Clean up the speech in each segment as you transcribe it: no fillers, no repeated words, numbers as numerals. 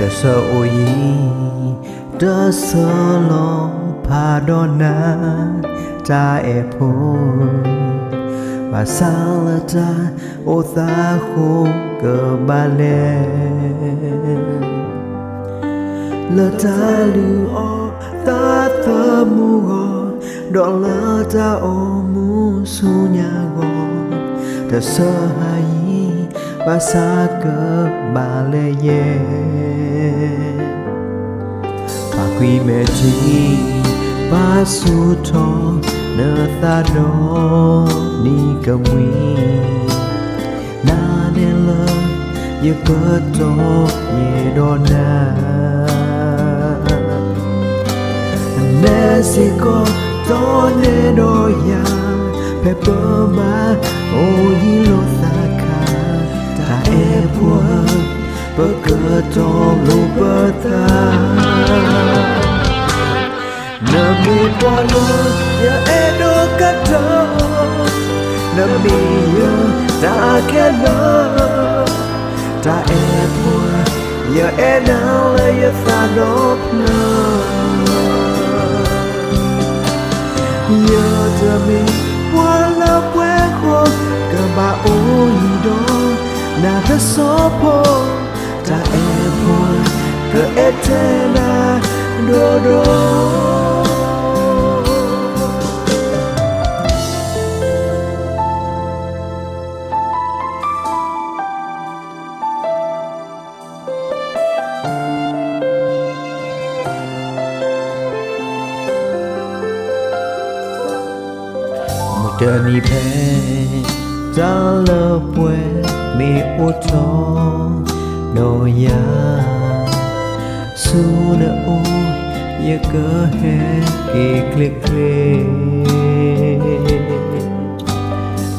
ta sợ ôi ta sợ lo pa đó na ta e po và sao là ta ô ta khô cờ ba lê là ta lưu o ta thơ mu gò đó là ta ô mu su nhà gò ta sợ hai và xa cờ ba lê ye và quy mẹ chi ba su cho nơ ta đó ni cầm quy na ne lơ ye bơ to ye đó na ne si ko to ne do ya pe bơ ma o yi lo sa ka ta e bua bơ cơ to lo bơ ta nơ mi qua lo ya e do ka to nơ mi yo ta ke lo ta e bua ya e na le ya sa do no ya ta mi qua la pue ko ka ba o yi do na ta so po ta e bua ka etena do do đời mi phê ta lơ quê mi ô tô đồ ya su nơ ô ya cơ he kỳ click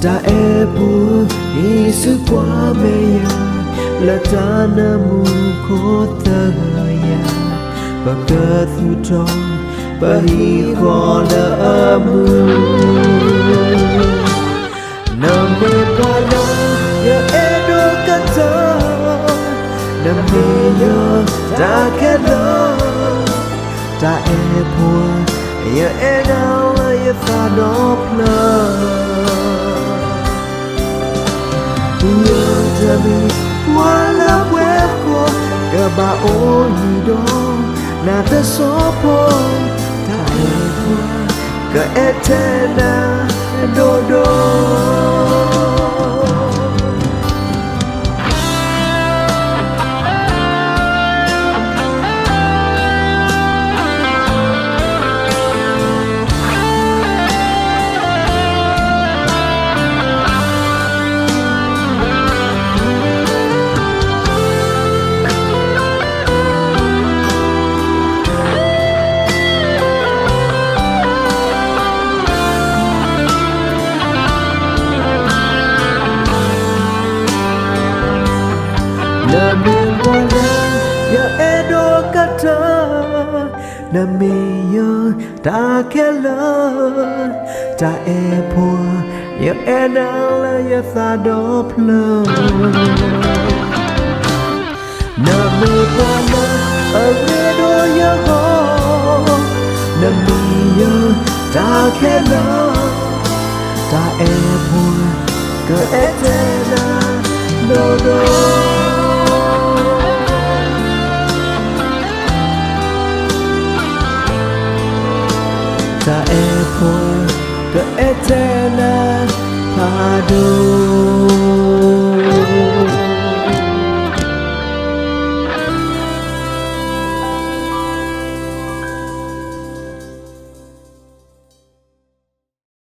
ta e bu i su qua me ya la ta na mu ko ta ya và cơ thu cho và hi khó lỡ mu nam me pala ya edo kata nam me yo ta kelo ta e pua ya ena ya fa do pla yo ta mi wala weko ka ba o ni do na ta so po ta e pua ka etena do do na mi yo ta ke lo ta e po ya e na la ya sa do plo na mi pa na a re do ya ho na mi yo ta ke lo ta e po ke e te na do do ta e po